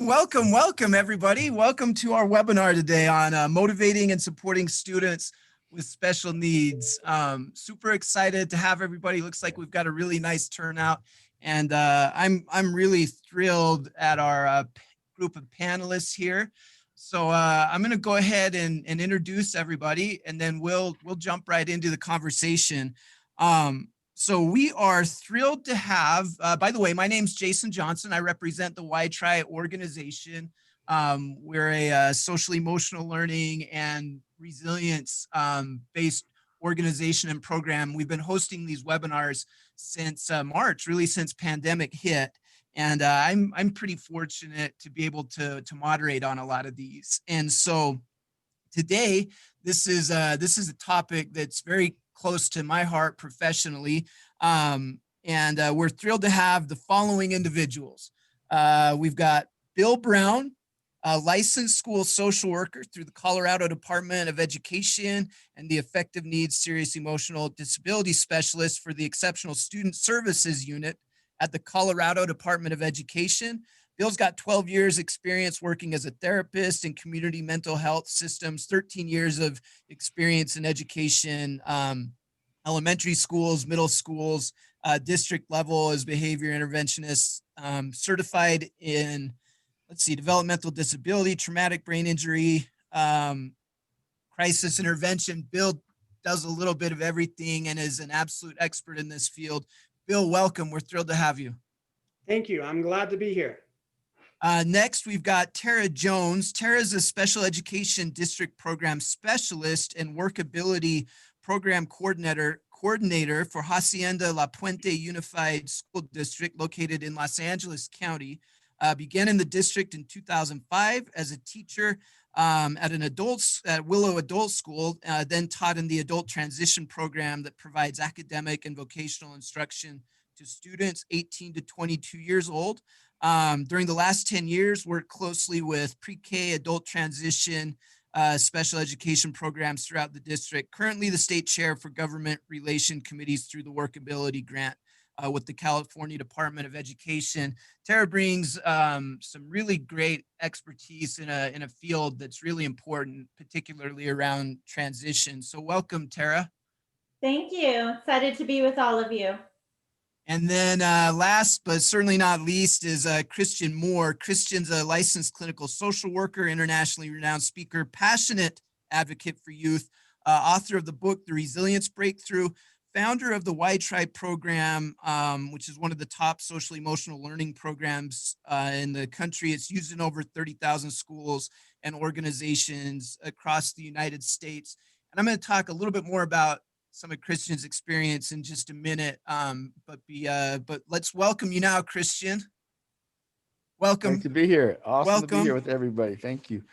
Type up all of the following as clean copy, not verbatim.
Welcome everybody. Welcome to our webinar today on motivating and supporting students with special needs. Super excited to have everybody. Looks like we've got a really nice turnout, and I'm really thrilled at our group of panelists here. So I'm going to go ahead and introduce everybody, and then we'll jump right into the conversation. So we are thrilled to have, by the way, my name's Jason Johnson. I represent the WhyTry organization. We're a social emotional learning and resilience based organization and program. We've been hosting these webinars since March, really since pandemic hit. And I'm pretty fortunate to be able to moderate on a lot of these. And so today, this is a topic that's very close to my heart professionally. And we're thrilled to have the following individuals. We've got Bill Brown, a licensed school social worker through the Colorado Department of Education and the Affective Needs Serious Emotional Disability Specialist for the Exceptional Student Services Unit at the Colorado Department of Education. Bill's got 12 years experience working as a therapist in community mental health systems, 13 years of experience in education, elementary schools, middle schools, district level as behavior interventionist, certified in, developmental disability, traumatic brain injury, crisis intervention. Bill does a little bit of everything and is an absolute expert in this field. Bill, welcome. We're thrilled to have you. Thank you. I'm glad to be here. Next, we've got Tara Jones. Tara is a special education district program specialist and workability program coordinator for Hacienda La Puente Unified School District located in Los Angeles County. Began in the district in 2005 as a teacher at Willow Adult School, then taught in the adult transition program that provides academic and vocational instruction to students 18 to 22 years old. During the last 10 years, worked closely with pre-K, adult transition, special education programs throughout the district. Currently the state chair for government relation committees through the workability grant with the California Department of Education. Tara brings some really great expertise in a field that's really important, particularly around transition. So welcome, Tara. Thank you. Excited to be with all of you. And then last but certainly not least is Christian Moore. Christian's a licensed clinical social worker, internationally renowned speaker, passionate advocate for youth, author of the book, The Resilience Breakthrough, founder of the WhyTry program, which is one of the top social emotional learning programs in the country. It's used in over 30,000 schools and organizations across the United States. And I'm going to talk a little bit more about some of Christian's experience in just a minute, but let's welcome you now, Christian. Welcome. Great to be here. Awesome Welcome. to be here with everybody. Thank you.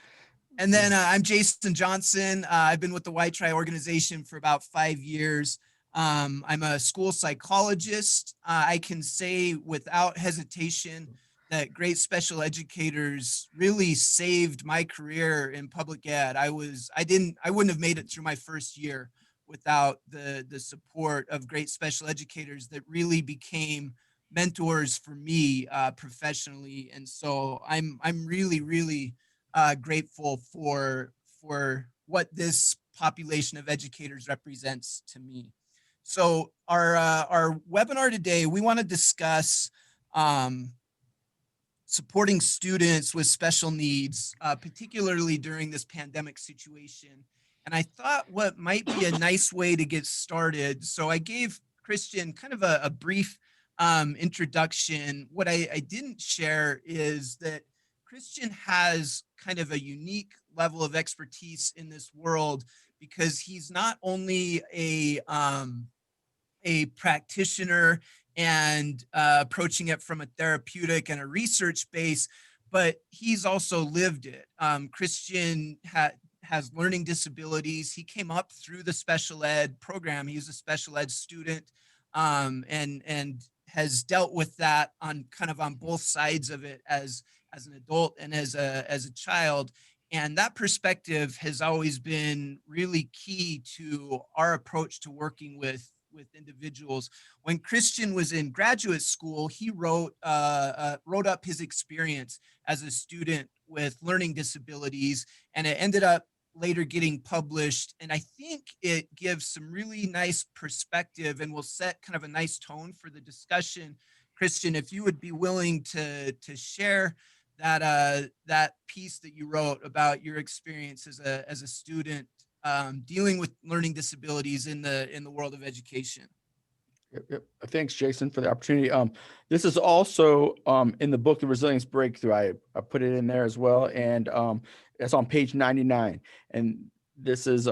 And then I'm Jason Johnson. I've been with the WhyTry organization for about 5 years. I'm a school psychologist. I can say without hesitation that great special educators really saved my career in public ed. I wouldn't have made it through my first year without the support of great special educators that really became mentors for me professionally. And so I'm really grateful for what this population of educators represents to me. So our webinar today, we want to discuss supporting students with special needs, particularly during this pandemic situation. And I thought what might be a nice way to get started. So I gave Christian kind of a brief introduction. What I didn't share is that Christian has kind of a unique level of expertise in this world because he's not only a practitioner and approaching it from a therapeutic and a research base, but he's also lived it. Christian has learning disabilities. He came up through the special ed program. He's a special ed student and has dealt with that on both sides of it as an adult and as a child. And that perspective has always been really key to our approach to working with with individuals. When Christian was in graduate school, he wrote up his experience as a student with learning disabilities, and it ended up later getting published. And I think it gives some really nice perspective and will set kind of a nice tone for the discussion. Christian, if you would be willing to share that piece that you wrote about your experience as a student dealing with learning disabilities in the world of education. Yep. Thanks, Jason, for the opportunity. This is also in the book, The Resilience Breakthrough. I put it in there as well, and it's on page 99. And this is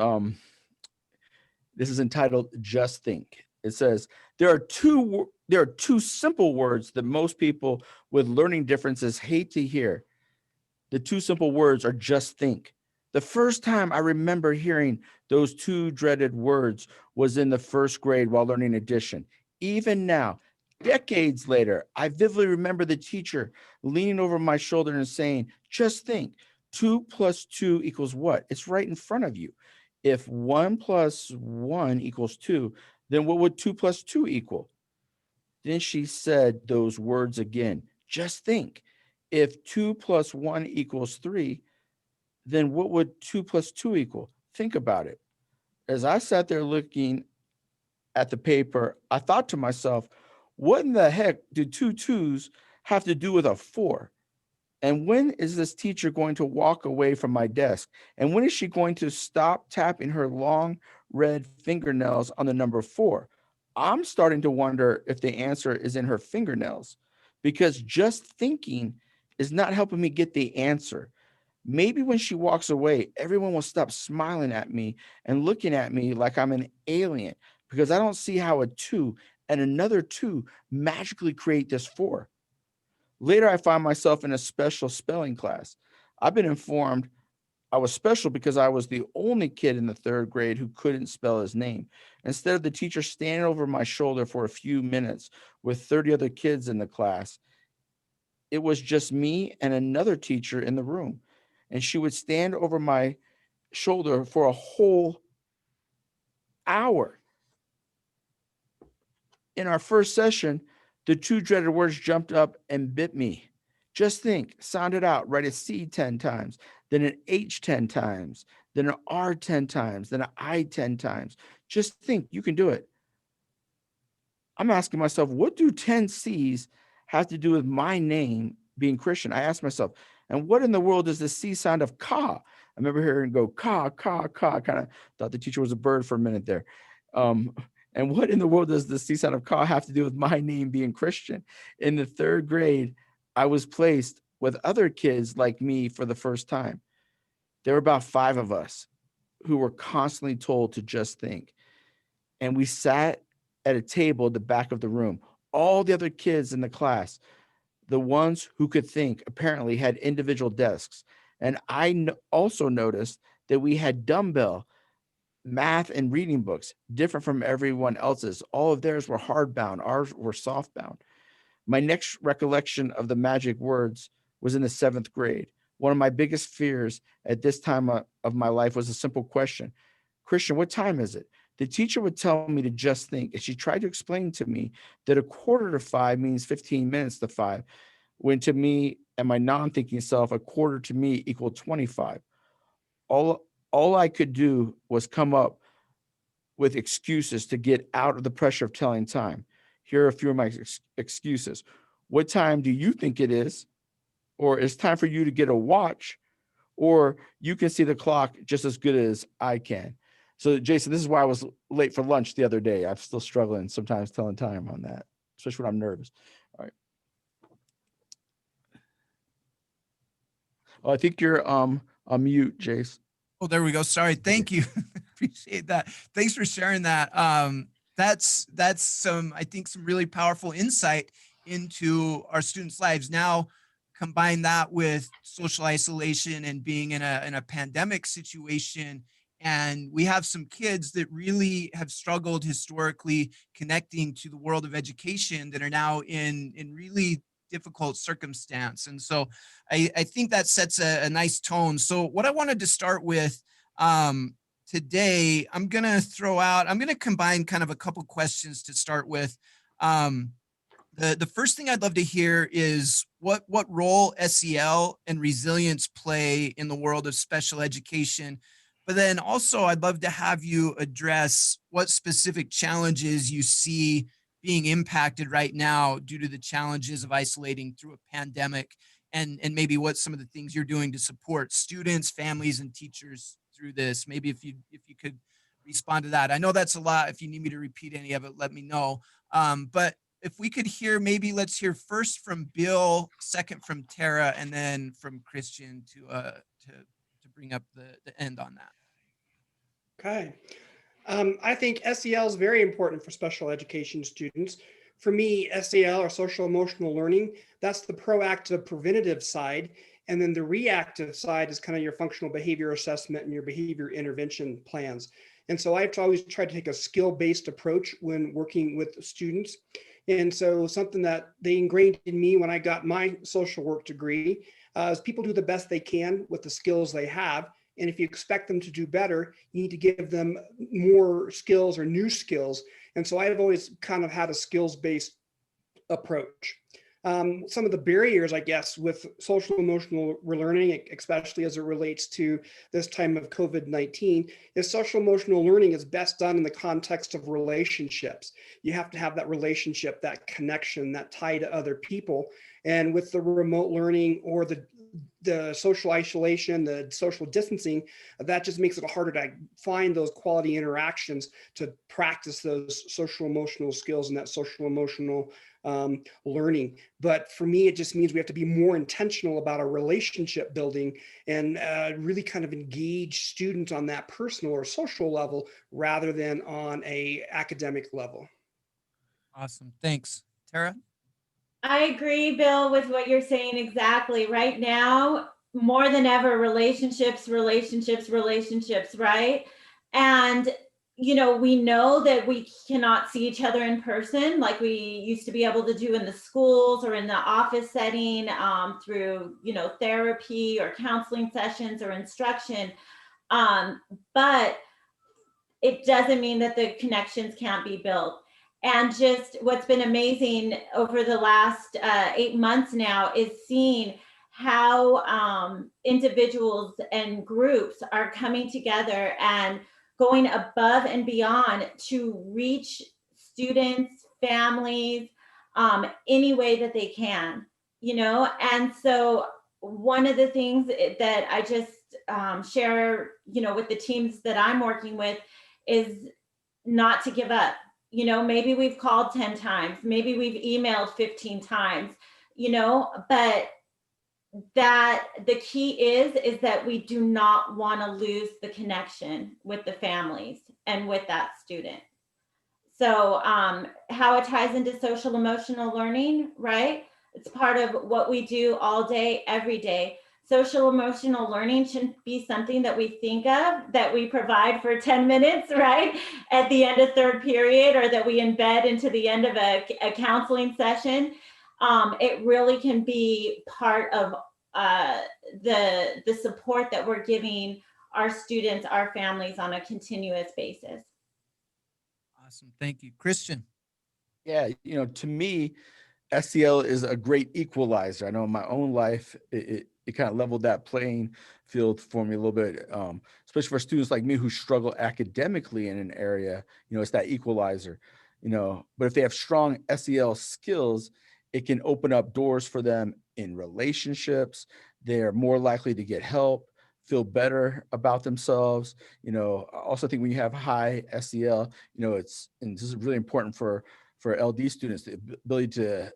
entitled "Just Think." It says there are two simple words that most people with learning differences hate to hear. The two simple words are "just think." The first time I remember hearing those two dreaded words was in the first grade while learning addition. Even now, decades later, I vividly remember the teacher leaning over my shoulder and saying, "Just think, 2 plus 2 equals what? It's right in front of you. If 1 plus 1 equals 2, then what would 2 plus 2 equal?" Then she said those words again, "Just think, if 2 plus 1 equals 3, then what would 2 plus 2 equal? Think about it." As I sat there looking at the paper, I thought to myself, what in the heck do 2 2s have to do with a 4? And when is this teacher going to walk away from my desk? And when is she going to stop tapping her long red fingernails on the number 4? I'm starting to wonder if the answer is in her fingernails, because just thinking is not helping me get the answer. Maybe when she walks away, everyone will stop smiling at me and looking at me like I'm an alien, because I don't see how a 2 and another 2 magically create this 4. Later, I find myself in a special spelling class. I've been informed I was special because I was the only kid in the third grade who couldn't spell his name. Instead of the teacher standing over my shoulder for a few minutes with 30 other kids in the class, it was just me and another teacher in the room. And she would stand over my shoulder for a whole hour. In our first session, the two dreaded words jumped up and bit me. Just think, sound it out, write a C 10 times, then an H 10 times, then an R 10 times, then an I 10 times. Just think, you can do it. I'm asking myself, what do 10 C's have to do with my name being Christian? I asked myself, and what in the world does the C sound of ka? I remember hearing go ka, ka, ka, kind of thought the teacher was a bird for a minute there. And what in the world does the C sound of ka have to do with my name being Christian? In the third grade, I was placed with other kids like me for the first time. There were about 5 of us who were constantly told to just think. And we sat at a table at the back of the room. All the other kids in the class, the ones who could think, apparently had individual desks. And I also noticed that we had dumbbell, math, and reading books, different from everyone else's. All of theirs were hardbound, ours were softbound. My next recollection of the magic words was in the 7th grade. One of my biggest fears at this time of my life was a simple question: "Christian, what time is it?" The teacher would tell me to just think, and she tried to explain to me that 4:45 means 15 minutes to 5, when to me and my non-thinking self, a quarter to me equaled 25. All I could do was come up with excuses to get out of the pressure of telling time. Here are a few of my excuses. What time do you think it is? Or it's time for you to get a watch, or you can see the clock just as good as I can. So Jason, this is why I was late for lunch the other day. I'm still struggling sometimes telling time on that, especially when I'm nervous. All right. Oh, I think you're on mute, Jace. Oh, there we go. Sorry. Thank you. Appreciate that. Thanks for sharing that. That's some, I think, some really powerful insight into our students' lives. Now, combine that with social isolation and being in a pandemic situation. And we have some kids that really have struggled historically connecting to the world of education that are now in really difficult circumstance. And so I think that sets a nice tone. So what I wanted to start with today, I'm going to combine kind of a couple questions to start with. The first thing I'd love to hear is what role SEL and resilience play in the world of special education. But then also I'd love to have you address what specific challenges you see being impacted right now due to the challenges of isolating through a pandemic, and maybe what some of the things you're doing to support students, families, and teachers through this. Maybe if you could respond to that. I know that's a lot. If you need me to repeat any of it, let me know. But if we could hear, maybe let's hear first from Bill, second from Tara, and then from Christian to bring up the end on that. Okay. I think SEL is very important for special education students. For me, SEL or social emotional learning, that's the proactive preventative side. And then the reactive side is kind of your functional behavior assessment and your behavior intervention plans. And so I've always tried to take a skill-based approach when working with students. And so something that they ingrained in me when I got my social work degree is people do the best they can with the skills they have. And if you expect them to do better, you need to give them more skills or new skills. And so I've always kind of had a skills-based approach. Some of the barriers, I guess, with social emotional learning, especially as it relates to this time of COVID-19, is social emotional learning is best done in the context of relationships. You have to have that relationship, that connection, that tie to other people. And with the remote learning or the social isolation, the social distancing, that just makes it harder to find those quality interactions to practice those social emotional skills and that social emotional learning. But for me, it just means we have to be more intentional about our relationship building and really kind of engage students on that personal or social level rather than on a academic level. Awesome. Thanks. Tara? I agree, Bill, with what you're saying exactly. Right now, more than ever, relationships, right? And, we know that we cannot see each other in person like we used to be able to do in the schools or in the office setting through, therapy or counseling sessions or instruction. But it doesn't mean that the connections can't be built. And just what's been amazing over the last 8 months now is seeing how individuals and groups are coming together and going above and beyond to reach students, families, any way that they can, And so one of the things that I just share, with the teams that I'm working with is not to give up. Maybe we've called 10 times, maybe we've emailed 15 times, but that the key is that we do not want to lose the connection with the families and with that student. So how it ties into social emotional learning, right? It's part of what we do all day, every day. Social emotional learning shouldn't be something that we think of, that we provide for 10 minutes, right? At the end of third period, or that we embed into the end of a counseling session. It really can be part of the support that we're giving our students, our families on a continuous basis. Awesome. Thank you. Christian? Yeah, to me, SEL is a great equalizer. I know in my own life, it kind of leveled that playing field for me a little bit, especially for students like me who struggle academically in an area. It's that equalizer. But if they have strong SEL skills, it can open up doors for them in relationships. They're more likely to get help, feel better about themselves. I also think when you have high SEL, and this is really important for LD students, the ability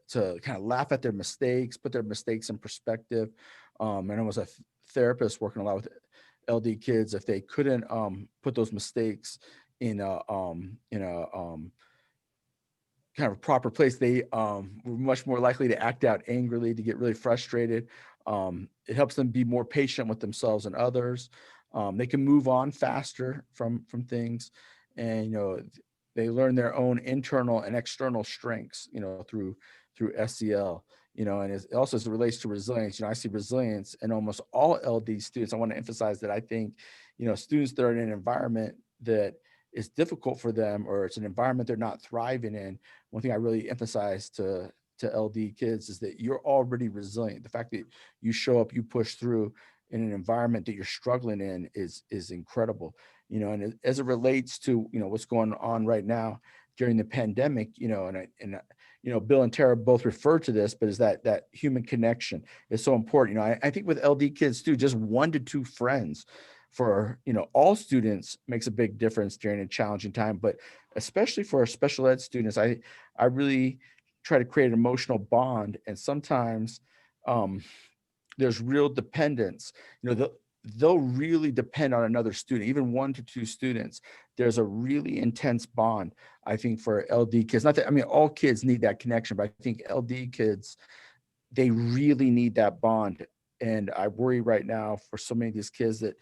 to kind of laugh at their mistakes, put their mistakes in perspective. And I was a therapist working a lot with LD kids. If they couldn't put those mistakes in a kind of a proper place, they were much more likely to act out angrily, to get really frustrated. It helps them be more patient with themselves and others. They can move on faster from things, and they learn their own internal and external strengths, through SEL. and it also as it relates to resilience, I see resilience in almost all LD students. I want to emphasize that I think, students that are in an environment that is difficult for them, or it's an environment they're not thriving in. One thing I really emphasize to LD kids is that you're already resilient. The fact that you show up, you push through in an environment that you're struggling in is incredible. And as it relates to, what's going on right now during the pandemic, Bill and Tara both refer to this, but is that human connection is so important. I think with LD kids too, just 1 to 2 friends for, all students makes a big difference during a challenging time, but especially for our special ed students, I really try to create an emotional bond. And sometimes there's real dependence, they'll really depend on another student, even 1 to 2 students. There's a really intense bond, I think, for LD kids. Not that, all kids need that connection, but I think LD kids, they really need that bond. And I worry right now for so many of these kids that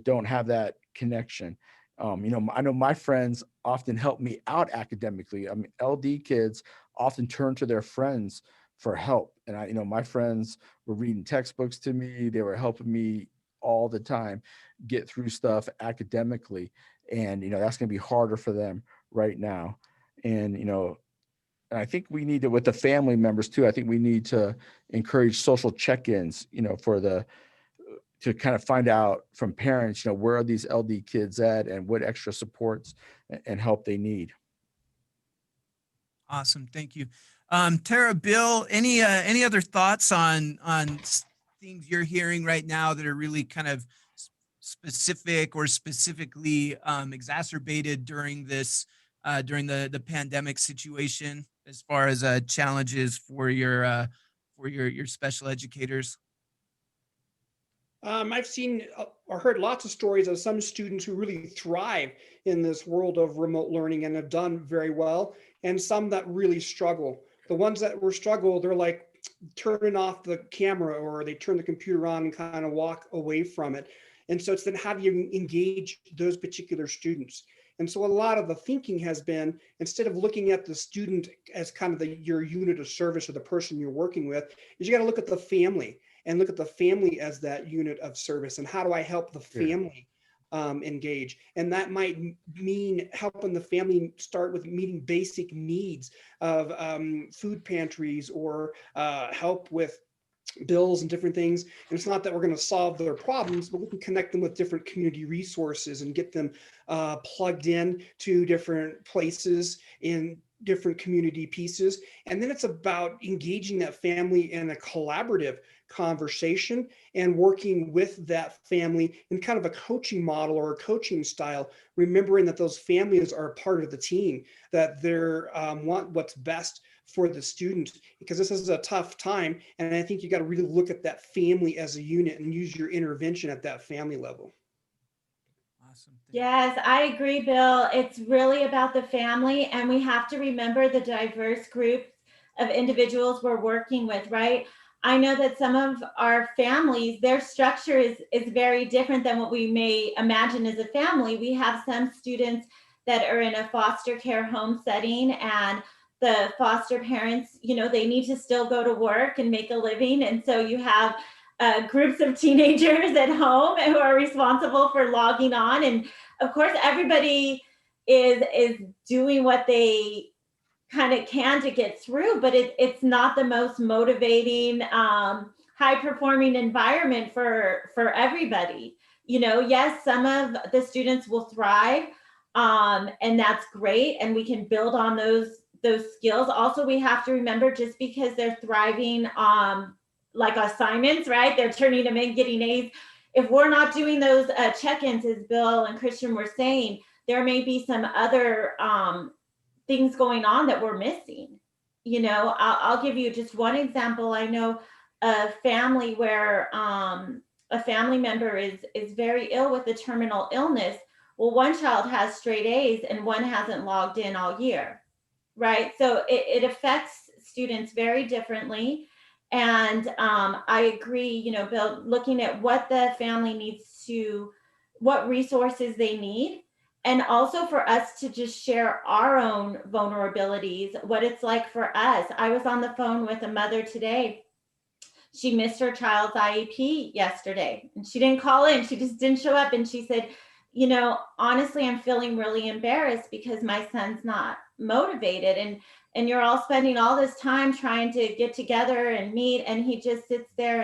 don't have that connection. I know my friends often help me out academically. LD kids often turn to their friends for help. And my friends were reading textbooks to me. They were helping me all the time get through stuff academically. And, that's going to be harder for them right now. And, and I think we need to, with the family members too, I think we need to encourage social check-ins, to kind of find out from parents, where are these LD kids at and what extra supports and help they need. Awesome. Thank you. Tara, Bill, any other thoughts on things you're hearing right now that are really kind of specific or specifically exacerbated during this during the pandemic situation, as far as challenges for your special educators? I've seen or heard lots of stories of some students who really thrive in this world of remote learning and have done very well, and some that really struggle. The ones that were struggle, they're like turning off the camera, or they turn the computer on and kind of walk away from it. And so it's then how do you engage those particular students? And so a lot of the thinking has been, instead of looking at the student as kind of your unit of service, or the person you're working with, is you got to look at the family, and look at the family as that unit of service. And how do I help the family engage? And that might mean helping the family start with meeting basic needs of food pantries, or help with bills and different things. And it's not that we're going to solve their problems, but we can connect them with different community resources and get them plugged in to different places in different community pieces. And then it's about engaging that family in a collaborative conversation and working with that family in kind of a coaching model or a coaching style, remembering that those families are a part of the team, that they're want what's best for the student, because this is a tough time. And I think you got to really look at that family as a unit and use your intervention at that family level. Awesome. Yes, I agree, Bill. It's really about the family, and we have to remember the diverse groups of individuals we're working with, right? I know that some of our families, their structure is very different than what we may imagine as a family. We have some students that are in a foster care home setting, and the foster parents, they need to still go to work and make a living. And so you have groups of teenagers at home who are responsible for logging on. And of course, everybody is doing what they kind of can to get through, but it's not the most motivating, high performing environment for everybody. Yes, some of the students will thrive, and that's great, and we can build on those skills. Also, we have to remember, just because they're thriving like assignments, right? They're turning them in, getting A's. If we're not doing those check-ins, as Bill and Christian were saying, there may be some other things going on that we're missing. I'll give you just one example. I know a family where a family member is very ill with a terminal illness. Well, one child has straight A's and one hasn't logged in all year, right? So it affects students very differently. And I agree, Bill, looking at what the family needs what resources they need, and also for us to just share our own vulnerabilities, what it's like for us. I was on the phone with a mother today she missed her child's IEP yesterday and she didn't call in. She just didn't show up. And she said, you know, honestly, I'm feeling really embarrassed because my son's not motivated. And you're all spending all this time trying to get together and meet. And he just sits there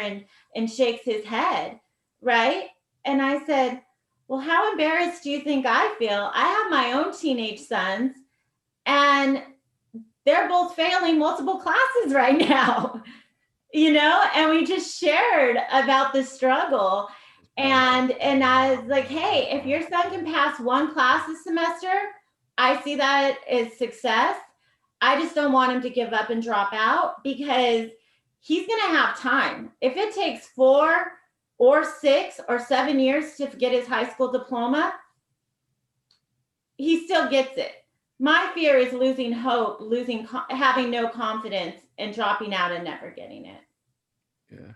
and shakes his head. Right. And I said, well, how embarrassed do you think I feel? I have my own teenage sons and they're both failing multiple classes right now, you know, and we just shared about the struggle. And I was like, hey, if your son can pass one class this semester, I see that as success. I just don't want him to give up and drop out because he's going to have time. If it takes 4 or 6 or 7 years to get his high school diploma, he still gets it. My fear is losing hope, having no confidence and dropping out and never getting it. Yeah.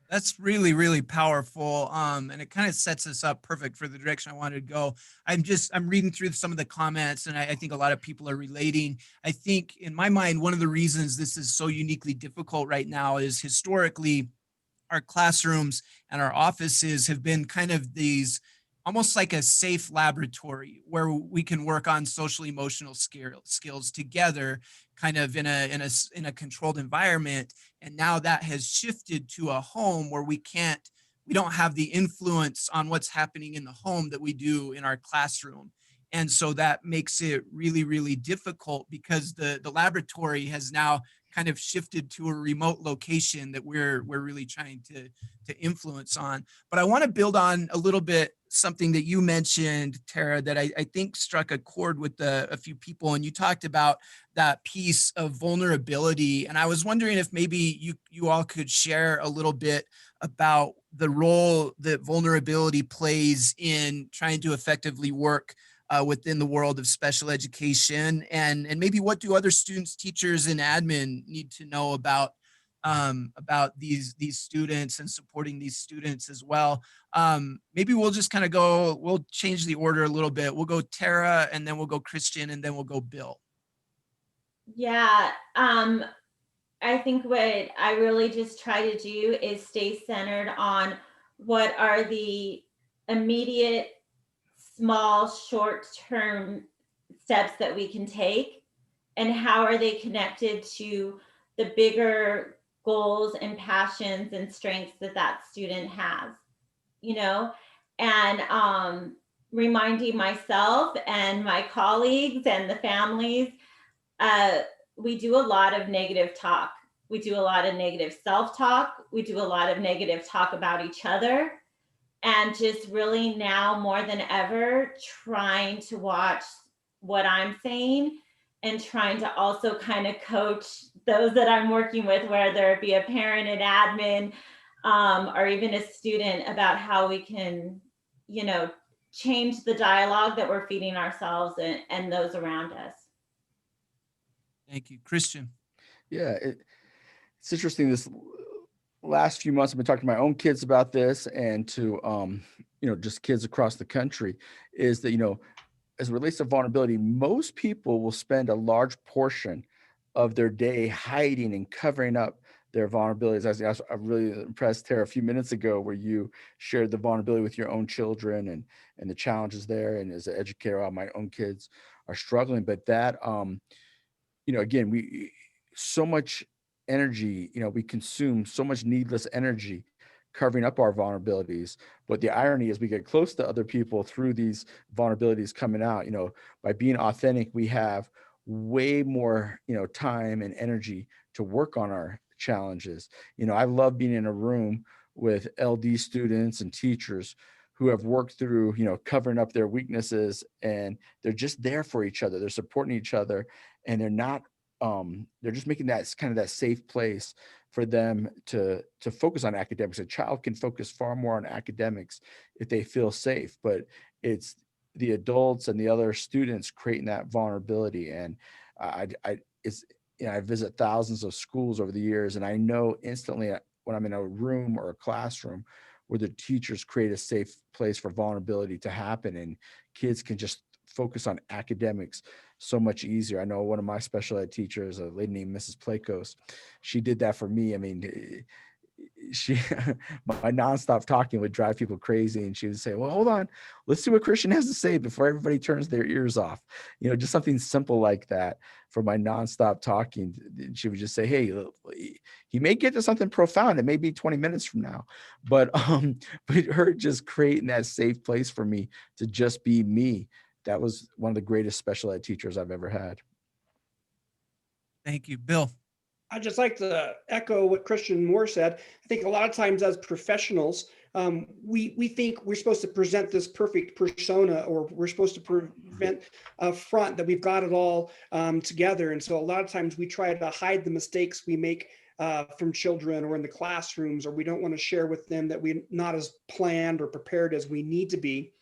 That's really, really powerful. And it kind of sets us up perfect for the direction I wanted to go. I'm reading through some of the comments and I think a lot of people are relating. I think in my mind, one of the reasons this is so uniquely difficult right now is historically our classrooms and our offices have been kind of these almost like a safe laboratory where we can work on social emotional skills together kind of in a controlled environment. And now that has shifted to a home where we don't have the influence on what's happening in the home that we do in our classroom. And so that makes it really, really difficult because the laboratory has now kind of shifted to a remote location that we're really trying to influence on. But I want to build on a little bit something that you mentioned, Tara, that I think struck a chord with a few people. And you talked about that piece of vulnerability. And I was wondering if maybe you all could share a little bit about the role that vulnerability plays in trying to effectively work within the world of special education, and maybe what do other students, teachers, and admin need to know about these students and supporting these students as well. Maybe we'll just kind of we'll change the order a little bit. We'll go Tara, and then we'll go Christian, and then we'll go Bill. Yeah, I think what I really just try to do is stay centered on what are the immediate, small, short-term steps that we can take, and how are they connected to the bigger goals and passions and strengths that student has, you know, and reminding myself and my colleagues and the families, we do a lot of negative talk. We do a lot of negative self-talk. We do a lot of negative talk about each other. And just really now more than ever, trying to watch what I'm saying and trying to also kind of coach those that I'm working with, whether it be a parent, an admin, or even a student, about how we can, you know, change the dialogue that we're feeding ourselves and those around us. Thank you. Christian. Yeah, it's interesting. This last few months, I've been talking to my own kids about this, and to just kids across the country, is that, as it relates to vulnerability, most people will spend a large portion of their day hiding and covering up their vulnerabilities. I'm really impressed, Tara, a few minutes ago, where you shared the vulnerability with your own children and the challenges there. And as an educator, my own kids are struggling, but that, again, we so much energy, we consume so much needless energy covering up our vulnerabilities. But the irony is we get close to other people through these vulnerabilities coming out. By being authentic, we have way more, time and energy to work on our challenges. I love being in a room with LD students and teachers who have worked through, covering up their weaknesses, and they're just there for each other. They're supporting each other, and they're just making that kind of that safe place for them to focus on academics. A child can focus far more on academics if they feel safe, but it's the adults and the other students creating that vulnerability. And I visit thousands of schools over the years, and I know instantly when I'm in a room or a classroom where the teachers create a safe place for vulnerability to happen, and kids can just focus on academics so much easier. I know one of my special ed teachers, a lady named Mrs. Plakos, she did that for me. I mean, my nonstop talking would drive people crazy, and she would say, well, hold on, let's see what Christian has to say before everybody turns their ears off. Just something simple like that for my nonstop talking. She would just say, hey, he may get to something profound. It may be 20 minutes from now, but her just creating that safe place for me to just be me. That was one of the greatest special ed teachers I've ever had. Thank you, Bill. I'd just like to echo what Christian Moore said. I think a lot of times as professionals, we think we're supposed to present this perfect persona, or we're supposed to prevent a front that we've got it all together. And so a lot of times we try to hide the mistakes we make from children or in the classrooms, or we don't want to share with them that we're not as planned or prepared as we need to be.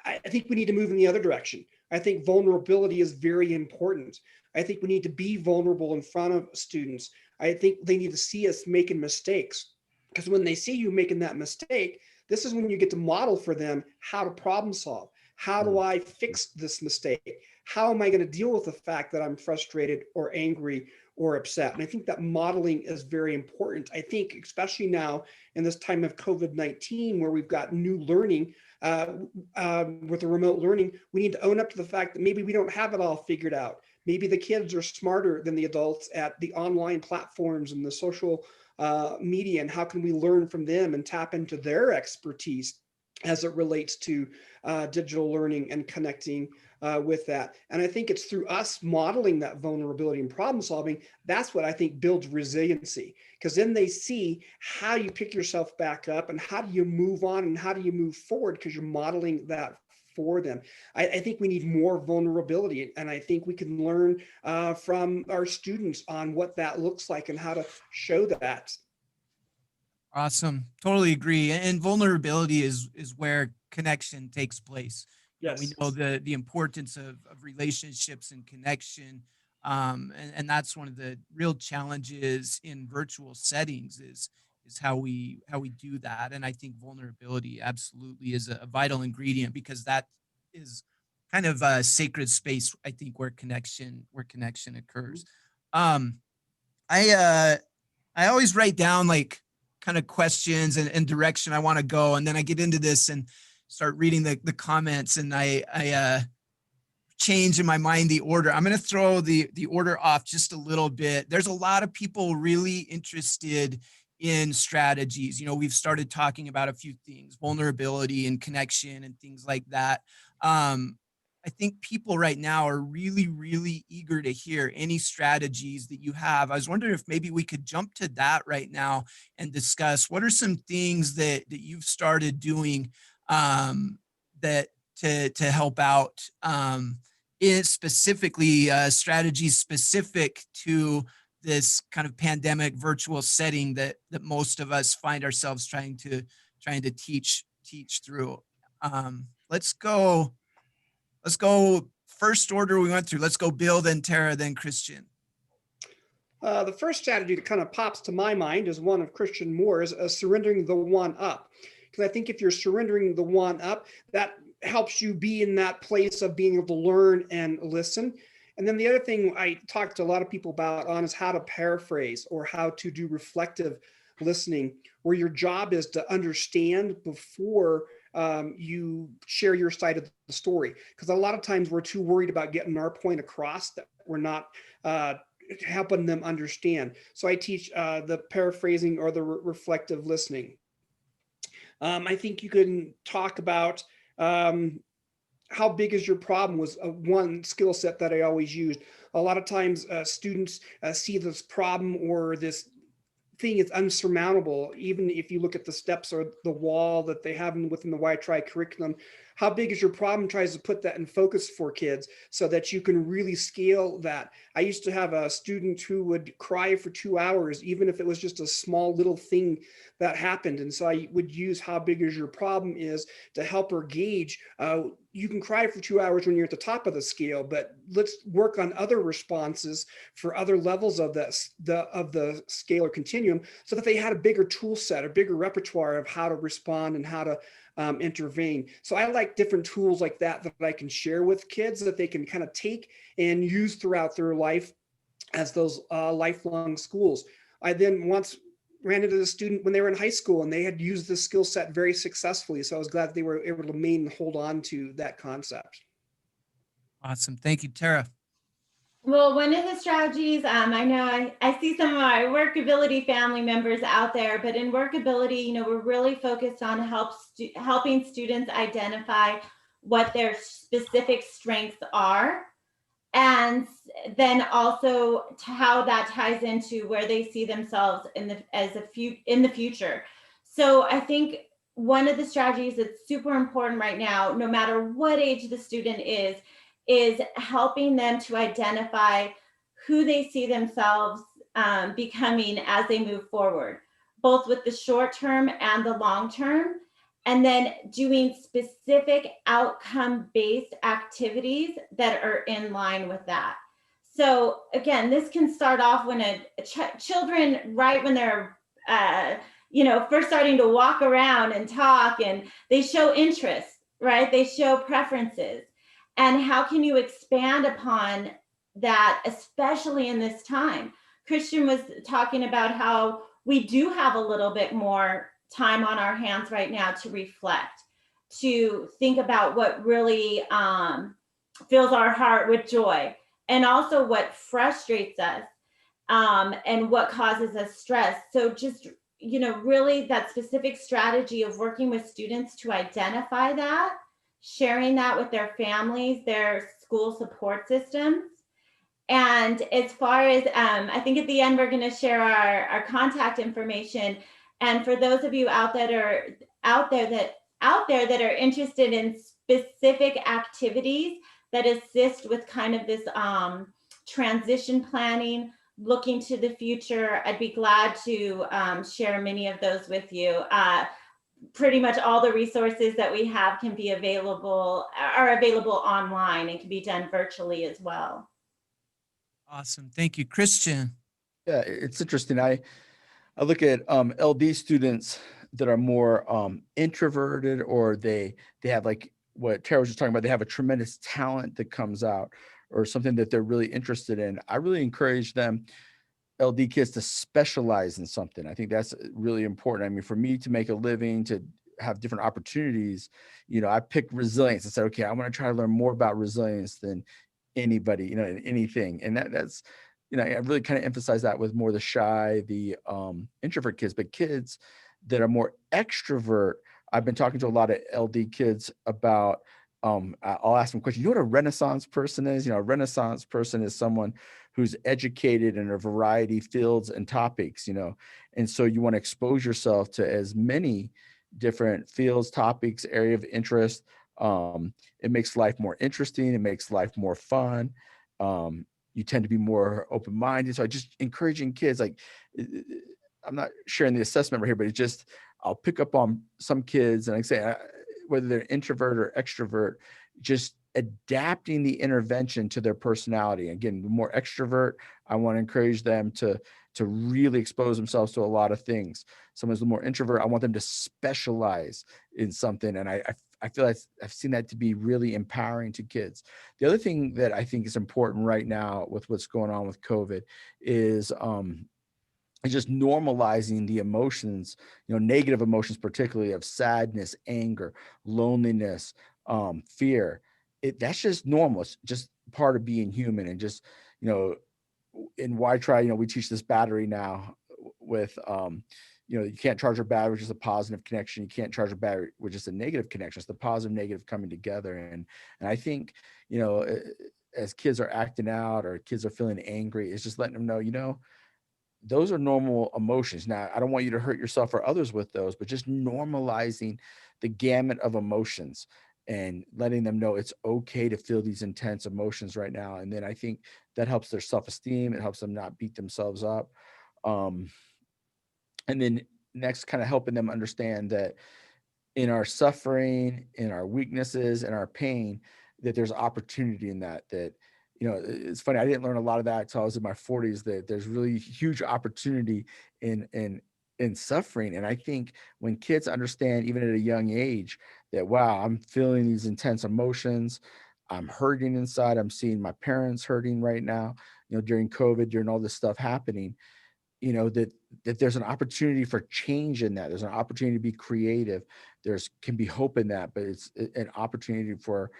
I think we need to move in the other direction. I think vulnerability is very important. I think we need to be vulnerable in front of students. I think they need to see us making mistakes, because when they see you making that mistake, this is when you get to model for them how to problem solve. How do I fix this mistake? How am I going to deal with the fact that I'm frustrated or angry or upset? And I think that modeling is very important. I think especially now in this time of COVID-19, where we've got new learning with the remote learning, we need to own up to the fact that maybe we don't have it all figured out. Maybe the kids are smarter than the adults at the online platforms and the social media, and how can we learn from them and tap into their expertise as it relates to digital learning and connecting with that. And I think it's through us modeling that vulnerability and problem solving, that's what I think builds resiliency, because then they see how you pick yourself back up and how do you move on and how do you move forward, because you're modeling that for them. I think we need more vulnerability, and I think we can learn from our students on what that looks like and how to show that. Awesome. Totally agree. And vulnerability is where connection takes place. Yes. We know the importance of relationships and connection. And that's one of the real challenges in virtual settings is how we do that. And I think vulnerability absolutely is a vital ingredient, because that is kind of a sacred space, I think, where connection occurs. I always write down like kind of questions and direction I want to go. And then I get into this and start reading the comments, and I change in my mind the order. I'm going to throw the order off just a little bit. There's a lot of people really interested in strategies. We've started talking about a few things, vulnerability and connection and things like that. I think people right now are really, really eager to hear any strategies that you have. I was wondering if maybe we could jump to that right now and discuss what are some things that you've started doing that to help out is specifically strategies specific to this kind of pandemic virtual setting that most of us find ourselves trying to teach through. Let's go first order we went through. Let's go Bill, then Tara, then Christian. The first strategy that kind of pops to my mind is one of Christian Moore's, surrendering the one up. Because I think if you're surrendering the one up, that helps you be in that place of being able to learn and listen. And then the other thing I talked to a lot of people about is how to paraphrase, or how to do reflective listening, where your job is to understand before you share your side of the story. Because a lot of times we're too worried about getting our point across that we're not helping them understand. So I teach the paraphrasing or the reflective listening. I think you can talk about how big is your problem was one skill set that I always used. A lot of times students see this problem or this thing is unsurmountable, even if you look at the steps or the wall that they have within the WhyTry curriculum. How big is your problem tries to put that in focus for kids so that you can really scale that. I used to have a student who would cry for 2 hours, even if it was just a small little thing that happened. And so I would use how big is your problem is to help her gauge. You can cry for 2 hours when you're at the top of the scale, but let's work on other responses for other levels of the scale or continuum, so that they had a bigger tool set, a bigger repertoire of how to respond and how to intervene. So I like different tools like that I can share with kids that they can kind of take and use throughout their life as those lifelong schools. I then, once ran into the student when they were in high school, and they had used the skill set very successfully. So I was glad they were able to hold on to that concept. Awesome. Thank you, Tara. Well, one of the strategies, I know I see some of my workability family members out there, but in workability, we're really focused on helping students identify what their specific strengths are, and then also to how that ties into where they see themselves in the future. So I think one of the strategies that's super important right now, no matter what age the student is helping them to identify who they see themselves becoming as they move forward, both with the short term and the long term, and then doing specific outcome-based activities that are in line with that. So again, this can start off when children, right when they're first starting to walk around and talk, and they show interest, right? They show preferences. And how can you expand upon that, especially in this time? Christian was talking about how we do have a little bit more time on our hands right now to reflect, to think about what really fills our heart with joy, and also what frustrates us and what causes us stress. So just, really that specific strategy of working with students to identify that, sharing that with their families, their school support systems. And as far as, I think at the end, we're going to share our contact information. And for those of you out there that are interested in specific activities that assist with kind of this transition planning, looking to the future, I'd be glad to share many of those with you. Pretty much all the resources that we have are available online and can be done virtually as well. Awesome. Thank you, Christian. Yeah, it's interesting. I look at LD students that are more introverted, or they have, like what Tara was just talking about, they have a tremendous talent that comes out, or something that they're really interested in. I really encourage them, LD kids, to specialize in something. I think that's really important. I mean, for me to make a living, to have different opportunities, I picked resilience. I said, okay, I want to try to learn more about resilience than anybody, in anything. And that's, I really kind of emphasize that with more the shy, the introvert kids, but kids that are more extrovert. I've been talking to a lot of LD kids about, I'll ask them a question. You know what a Renaissance person is? A Renaissance person is someone who's educated in a variety of fields and topics, and so you want to expose yourself to as many different fields, topics, area of interest. It makes life more interesting. It makes life more fun. You tend to be more open-minded. So I just encouraging kids, like, I'm not sharing the assessment right here, but it's just, I'll pick up on some kids, and I say, whether they're introvert or extrovert, just adapting the intervention to their personality. Again, the more extrovert, I want to encourage them to really expose themselves to a lot of things. Someone's the more introvert, I want them to specialize in something. And I feel like I've seen that to be really empowering to kids. The other thing that I think is important right now with what's going on with COVID is just normalizing the emotions, negative emotions, particularly of sadness, anger, loneliness, fear. That's just normal. It's just part of being human. And just, in WhyTry, we teach this battery now with, you can't charge a battery, which is a positive connection. You can't charge a battery, which is a negative connection. It's the positive, negative coming together. And I think, as kids are acting out or kids are feeling angry, it's just letting them know, those are normal emotions. Now, I don't want you to hurt yourself or others with those, but just normalizing the gamut of emotions and letting them know it's okay to feel these intense emotions right now. And then I think that helps their self-esteem. It helps them not beat themselves up. And then next, kind of helping them understand that in our suffering, in our weaknesses, and our pain, that there's opportunity in that, it's funny, I didn't learn a lot of that until I was in my 40s, that there's really huge opportunity in suffering. And I think when kids understand, even at a young age, that, wow, I'm feeling these intense emotions, I'm hurting inside, I'm seeing my parents hurting right now, during COVID, during all this stuff happening, that there's an opportunity for change in that. There's an opportunity to be creative. Can be hope in that, but it's an opportunity for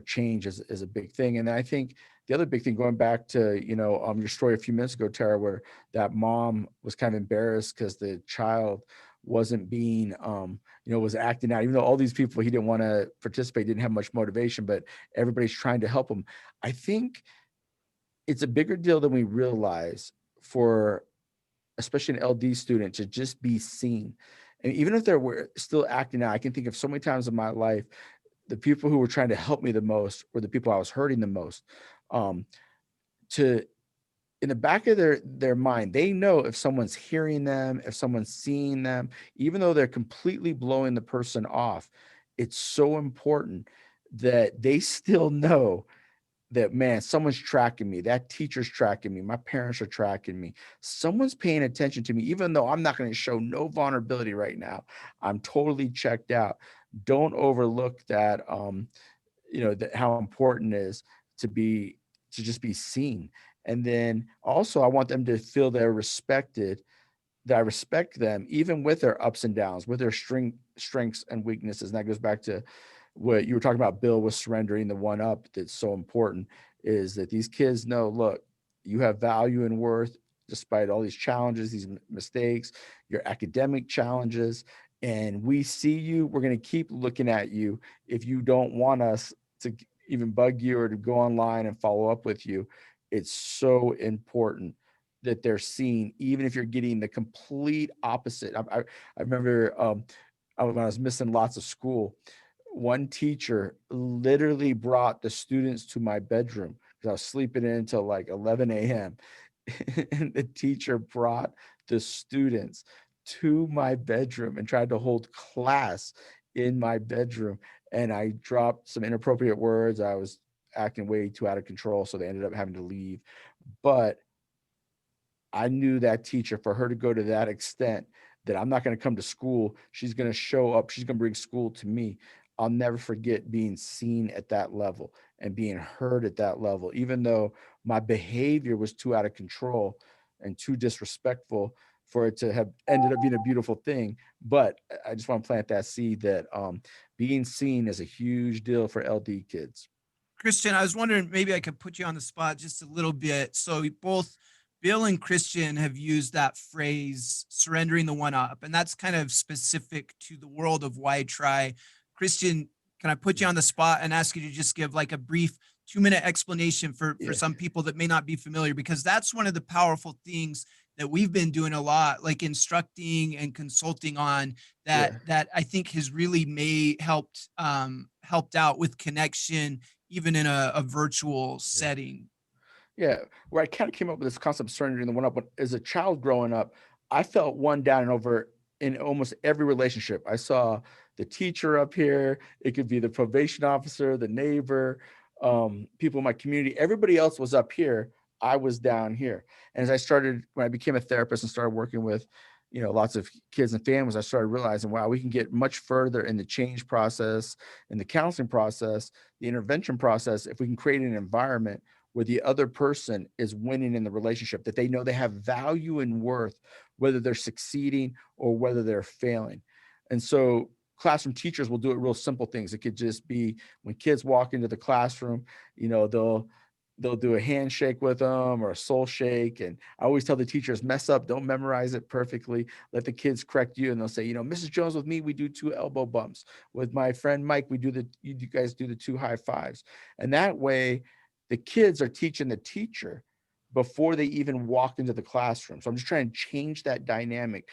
change is a big thing. And I think the other big thing, going back to, your story a few minutes ago, Tara, where that mom was kind of embarrassed because the child wasn't being, was acting out, even though all these people he didn't want to participate, didn't have much motivation, but everybody's trying to help him. I think it's a bigger deal than we realize for especially an LD student to just be seen. And even if they were still acting out, I can think of so many times in my life, the people who were trying to help me the most were the people I was hurting the most. To in the back of their mind, they know if someone's hearing them, if someone's seeing them, even though they're completely blowing the person off, it's so important that they still know that, man, someone's tracking me. That teacher's tracking me. My parents are tracking me. Someone's paying attention to me, even though I'm not going to show no vulnerability right now. I'm totally checked out. Don't overlook that, that how important it is to just be seen. And then also I want them to feel they're respected, that I respect them, even with their ups and downs, with their strengths and weaknesses. And that goes back to what you were talking about, Bill, with surrendering the one up. That's so important, is that these kids know, look, you have value and worth despite all these challenges, these mistakes, your academic challenges. And we see you, we're going to keep looking at you. If you don't want us to even bug you or to go online and follow up with you, it's so important that they're seen, even if you're getting the complete opposite. I remember when I was missing lots of school, one teacher literally brought the students to my bedroom because I was sleeping in until like 11 a.m. And the teacher brought the students to my bedroom and tried to hold class in my bedroom. And I dropped some inappropriate words. I was acting way too out of control, so they ended up having to leave. But I knew that teacher, for her to go to that extent, that I'm not going to come to school, she's going to show up, she's going to bring school to me. I'll never forget being seen at that level and being heard at that level, even though my behavior was too out of control and too disrespectful for it to have ended up being a beautiful thing. But I just want to plant that seed that being seen is a huge deal for LD kids. Christian, I was wondering, maybe I could put you on the spot just a little bit. So both Bill and Christian have used that phrase, surrendering the one up, and that's kind of specific to the world of WhyTry. Christian, can I put you on the spot and ask you to just give like a brief 2-minute explanation for some people that may not be familiar? Because that's one of the powerful things that we've been doing a lot, like instructing and consulting on, that I think has really helped out with connection, even in a virtual setting. Yeah, where I kind of came up with this concept of surrendering the one up. But as a child growing up, I felt one down and over in almost every relationship. I saw the teacher up here. It could be the probation officer, the neighbor, people in my community. Everybody else was up here. I was down here. And as when I became a therapist and started working with, lots of kids and families, I started realizing, wow, we can get much further in the change process, in the counseling process, the intervention process, if we can create an environment where the other person is winning in the relationship, that they know they have value and worth, whether they're succeeding or whether they're failing. And so classroom teachers will do it real simple things. It could just be when kids walk into the classroom, they'll do a handshake with them or a soul shake. And I always tell the teachers, mess up, don't memorize it perfectly. Let the kids correct you. And they'll say, Mrs. Jones, with me, we do 2 elbow bumps. With my friend Mike, you guys do the 2 high fives. And that way, the kids are teaching the teacher before they even walk into the classroom. So I'm just trying to change that dynamic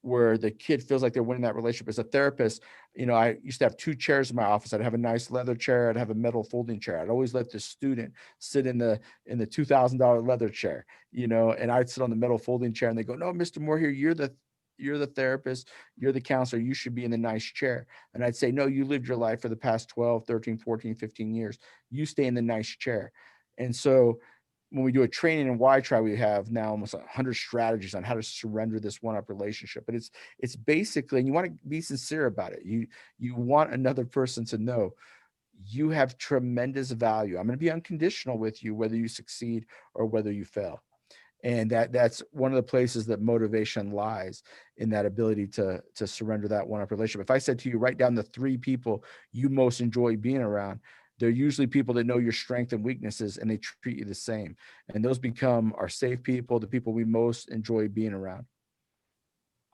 where the kid feels like they're winning that relationship. As a therapist, I used to have 2 chairs in my office. I'd have a nice leather chair. I'd have a metal folding chair. I'd always let the student sit in the $2,000 leather chair, and I'd sit on the metal folding chair, and they go, no, Mr. Moore here, you're the therapist, you're the counselor, you should be in the nice chair. And I'd say, no, you lived your life for the past 12, 13, 14, 15 years. You stay in the nice chair. And so when we do a training in WhyTry, we have now almost 100 strategies on how to surrender this one-up relationship. But it's basically, and you want to be sincere about it. You want another person to know you have tremendous value. I'm going to be unconditional with you, whether you succeed or whether you fail. And that's one of the places that motivation lies, in that ability to surrender that one-up relationship. If I said to you, write down the 3 people you most enjoy being around, they're usually people that know your strengths and weaknesses, and they treat you the same. And those become our safe people, the people we most enjoy being around.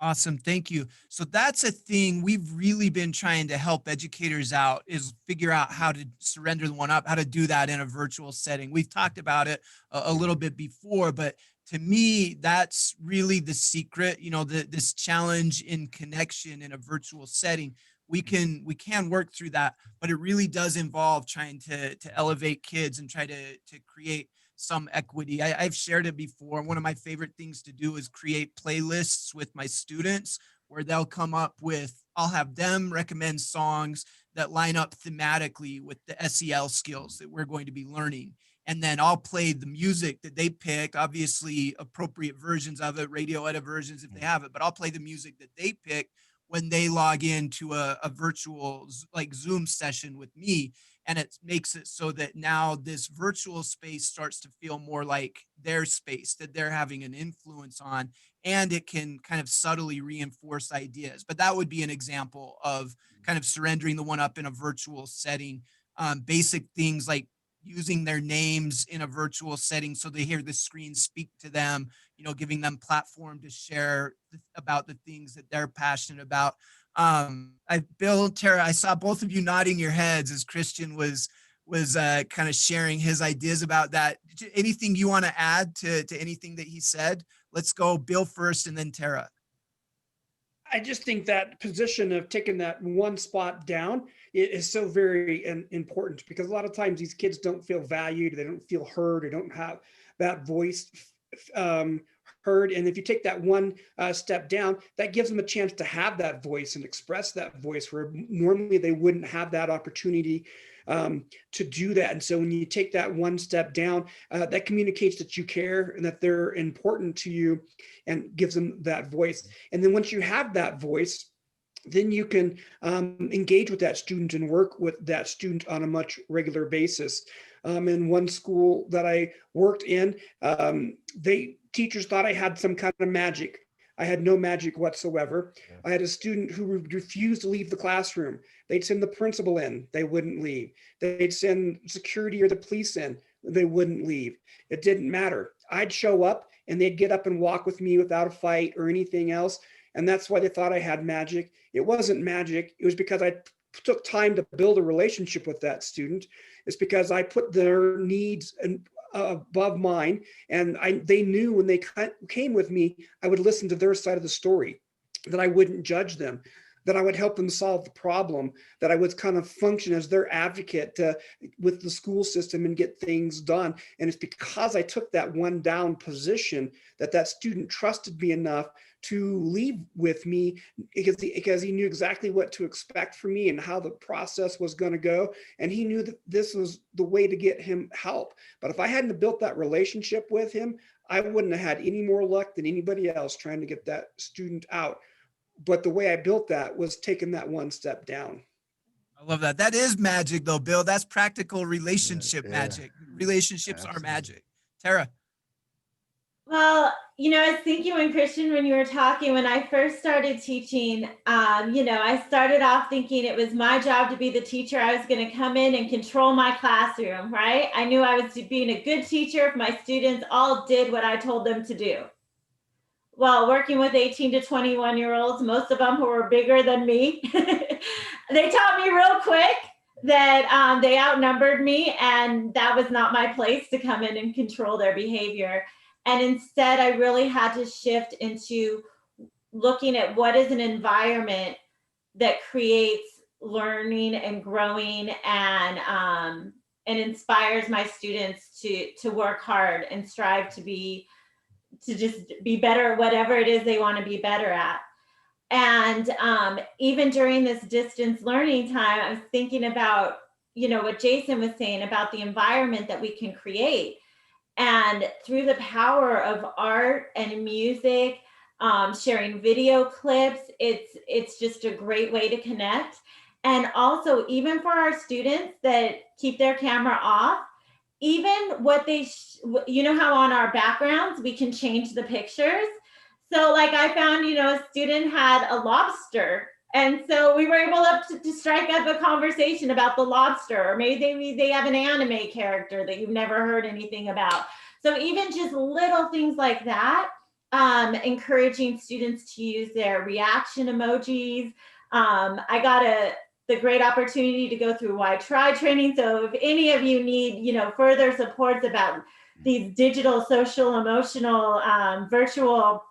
Awesome. Thank you. So that's a thing we've really been trying to help educators out, is figure out how to surrender the one up, how to do that in a virtual setting. We've talked about it a little bit before, but to me, that's really the secret, this challenge in connection in a virtual setting. We can work through that, but it really does involve trying to elevate kids and try to create some equity. I've shared it before. One of my favorite things to do is create playlists with my students where they'll come up with, I'll have them recommend songs that line up thematically with the SEL skills that we're going to be learning. And then I'll play the music that they pick, obviously appropriate versions of it, radio edit versions if they have it, but I'll play the music that they pick when they log into a virtual like Zoom session with me. And it makes it so that now this virtual space starts to feel more like their space that they're having an influence on, and it can kind of subtly reinforce ideas. But that would be an example of kind of surrendering the one up in a virtual setting. Basic things like using their names in a virtual setting so they hear the screen speak to them, giving them platform to share about the things that they're passionate about. Bill, Tara, I saw both of you nodding your heads as Christian was kind of sharing his ideas about that. Anything you want to add to anything that he said? Let's go Bill first and then Tara. I just think that position of taking that one spot down is so very important, because a lot of times these kids don't feel valued, they don't feel heard, or don't have that voice heard. And if you take that one step down, that gives them a chance to have that voice and express that voice, where normally they wouldn't have that opportunity to do that. And so when you take that one step down, that communicates that you care and that they're important to you, and gives them that voice. And then once you have that voice, then you can engage with that student and work with that student on a much regular basis. In one school that I worked in, teachers thought I had some kind of magic. I had no magic whatsoever. Yeah. I had a student who refused to leave the classroom. They'd send the principal in, they wouldn't leave. They'd send security or the police in, they wouldn't leave. It didn't matter. I'd show up and they'd get up and walk with me without a fight or anything else. And that's why they thought I had magic. It wasn't magic. It was because I took time to build a relationship with that student. It's because I put their needs above mine, and they knew when they came with me, I would listen to their side of the story, that I wouldn't judge them, that I would help them solve the problem, that I would kind of function as their advocate with the school system and get things done. And it's because I took that one down position that student trusted me enough to leave with me, because he knew exactly what to expect from me and how the process was going to go. And he knew that this was the way to get him help. But if I hadn't built that relationship with him, I wouldn't have had any more luck than anybody else trying to get that student out. But the way I built that was taking that one step down. I love that. That is magic though, Bill. That's practical relationship magic. Relationships are magic. Tara. Well, I was thinking when Christian, when you were talking, when I first started teaching, I started off thinking it was my job to be the teacher. I was going to come in and control my classroom, right? I knew I was being a good teacher if my students all did what I told them to do. Well, working with 18 to 21-year-olds, most of them who were bigger than me, they taught me real quick that they outnumbered me, and that was not my place to come in and control their behavior. And instead, I really had to shift into looking at what is an environment that creates learning and growing and inspires my students to work hard and strive to just be better at whatever it is they want to be better at. And even during this distance learning time, I was thinking about, what Jason was saying about the environment that we can create. And through the power of art and music, sharing video clips, it's just a great way to connect. And also, even for our students that keep their camera off, even what you know how on our backgrounds we can change the pictures. So like I found, a student had a lobster, and so we were able to strike up a conversation about the lobster, or maybe they have an anime character that you've never heard anything about. So even just little things like that, encouraging students to use their reaction emojis. I got the great opportunity to go through WhyTry training. So if any of you need, further supports about these digital, social, emotional, virtual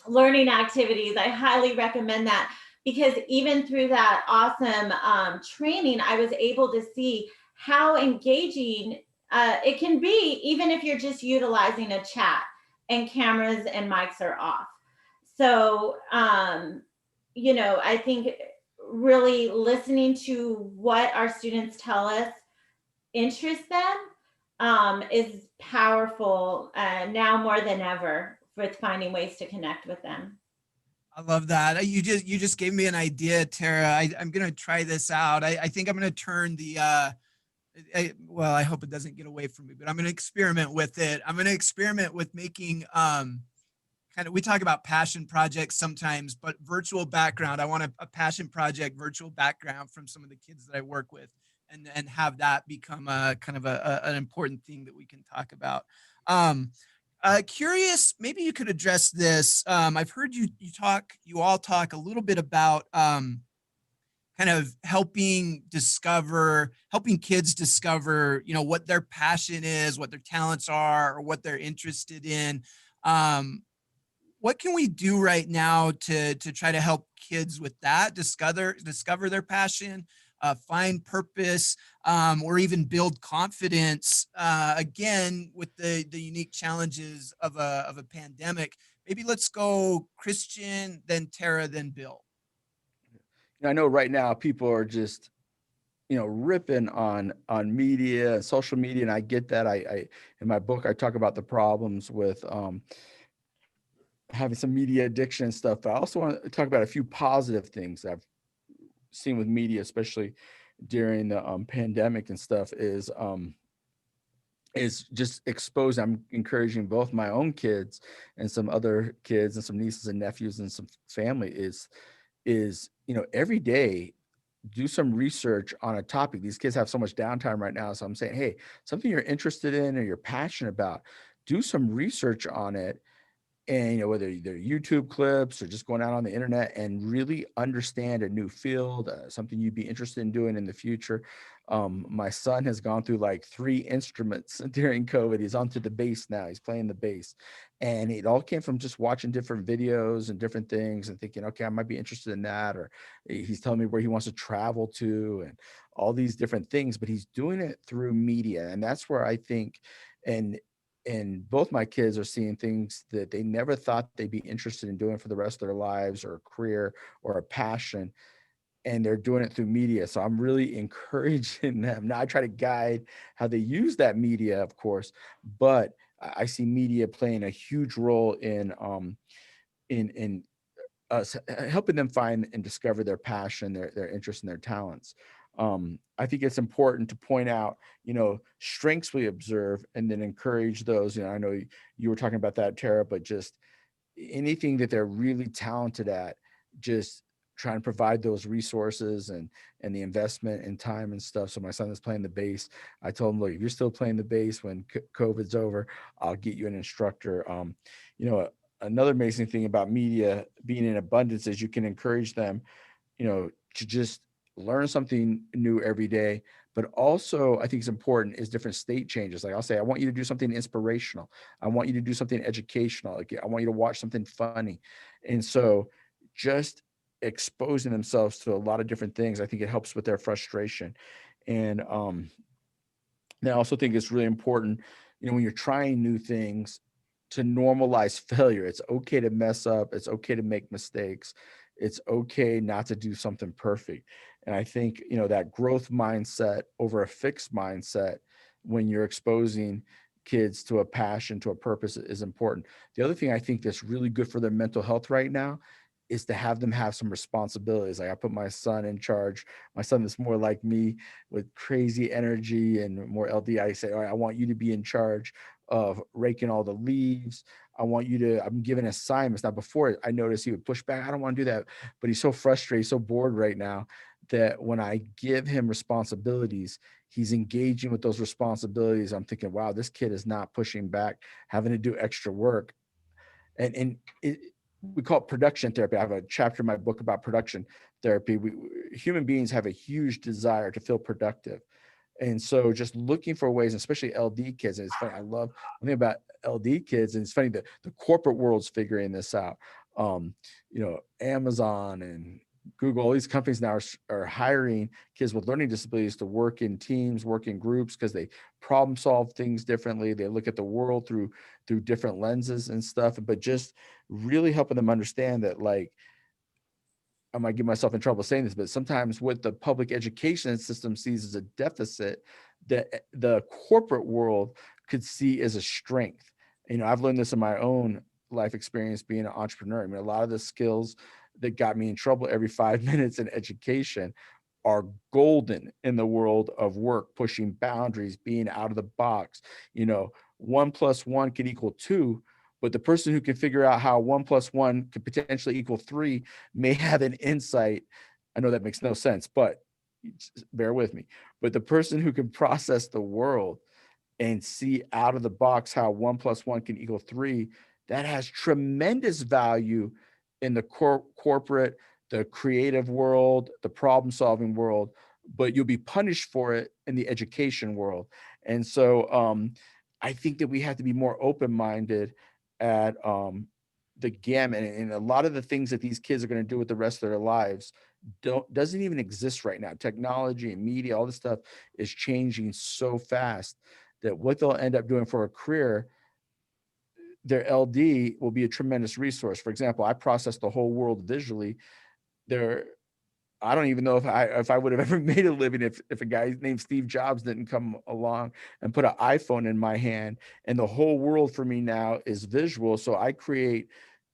learning activities, I highly recommend that, because even through that awesome training, I was able to see how engaging it can be, even if you're just utilizing a chat and cameras and mics are off. So, I think really listening to what our students tell us interests them is powerful now more than ever with finding ways to connect with them. I love that. You just gave me an idea, Tara. I'm gonna try this out. I think I'm gonna turn the well, I hope it doesn't get away from me, but I'm gonna experiment with it. I'm gonna experiment with making we talk about passion projects sometimes, but virtual background. I want a passion project virtual background from some of the kids that I work with, and have that become a kind of an important thing that we can talk about. Curious, maybe you could address this. I've heard you all talk a little bit about kind of helping kids discover, what their passion is, what their talents are, or what they're interested in. What can we do right now to try to help kids with that, discover their passion, find purpose, or even build confidence, again, with the unique challenges of a pandemic? Maybe let's go Christian, then Tara, then Bill. I know right now people are just, ripping on media, social media, and I get that. I in my book I talk about the problems with having some media addiction and stuff, but I also want to talk about a few positive things I've seen with media, especially during the pandemic and stuff, is just exposing. I'm encouraging both my own kids and some other kids and some nieces and nephews and some family is every day do some research on a topic. These kids have so much downtime right now, so I'm saying, hey, something you're interested in or you're passionate about, do some research on it. And whether they're YouTube clips or just going out on the internet and really understand a new field, something you'd be interested in doing in the future. My son has gone through like 3 instruments during COVID. He's onto the bass now. He's playing the bass, and it all came from just watching different videos and different things and thinking, okay, I might be interested in that. Or he's telling me where he wants to travel to and all these different things, but he's doing it through media. And that's where I think, and both my kids are seeing things that they never thought they'd be interested in doing for the rest of their lives, or a career or a passion, and they're doing it through media. So I'm really encouraging them. Now I try to guide how they use that media, of course, but I see media playing a huge role in us helping them find and discover their passion, their interest, and their talents. I think it's important to point out, strengths we observe and then encourage those. I know you were talking about that, Tara, but just anything that they're really talented at, just try and provide those resources and the investment and time and stuff. So my son is playing the bass. I told him, look, if you're still playing the bass when COVID's over, I'll get you an instructor. Another amazing thing about media being in abundance is you can encourage them, to just learn something new every day. But also, I think it's important is different state changes. Like I'll say, I want you to do something inspirational. I want you to do something educational. Like I want you to watch something funny. And so just exposing themselves to a lot of different things, I think it helps with their frustration. And I also think it's really important, when you're trying new things, to normalize failure. It's okay to mess up. It's okay to make mistakes. It's okay not to do something perfect. And I think, that growth mindset over a fixed mindset when you're exposing kids to a passion, to a purpose, is important. The other thing I think that's really good for their mental health right now is to have them have some responsibilities. Like I put my son in charge, my son that's more like me with crazy energy and more LD. I say, all right, I want you to be in charge of raking all the leaves. I'm giving assignments. Now before, I noticed he would push back. I don't want to do that, but he's so frustrated, so bored right now that when I give him responsibilities, he's engaging with those responsibilities. I'm thinking, wow, this kid is not pushing back, having to do extra work. And we call it production therapy. I have a chapter in my book about production therapy. Human beings have a huge desire to feel productive. And so just looking for ways, especially LD kids, and it's funny, I love one thing about LD kids, and it's funny that the corporate world's figuring this out. Amazon and Google, all these companies now are hiring kids with learning disabilities to work in teams, work in groups, because they problem solve things differently. They look at the world through different lenses and stuff, but just really helping them understand that, like, I might get myself in trouble saying this, but sometimes what the public education system sees as a deficit, that the corporate world could see as a strength. I've learned this in my own life experience being an entrepreneur. I mean, a lot of the skills that got me in trouble every 5 minutes in education are golden in the world of work, pushing boundaries, being out of the box. 1 + 1 can equal 2, but the person who can figure out how 1 + 1 could potentially equal 3 may have an insight. I know that makes no sense, but bear with me. But the person who can process the world and see out of the box how 1 + 1 can equal 3, that has tremendous value in the corporate, the creative world, the problem solving world, but you'll be punished for it in the education world. And so I think that we have to be more open-minded at the gamut, and a lot of the things that these kids are going to do with the rest of their lives doesn't even exist right now. Technology and media, all this stuff is changing so fast that what they'll end up doing for a career, their LD will be a tremendous resource. For example, I process the whole world visually. I don't even know if I would have ever made a living if a guy named Steve Jobs didn't come along and put an iPhone in my hand. And the whole world for me now is visual. So I create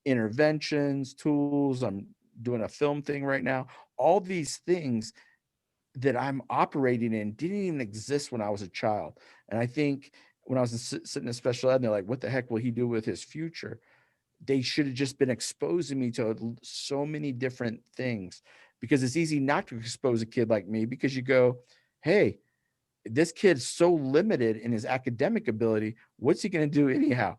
interventions, tools. I'm doing a film thing right now. All these things that I'm operating in didn't even exist when I was a child. And I think when I was sitting in special ed, and they're like, what the heck will he do with his future? They should have just been exposing me to so many different things, because it's easy not to expose a kid like me, because you go, hey, this kid's so limited in his academic ability. What's he going to do anyhow?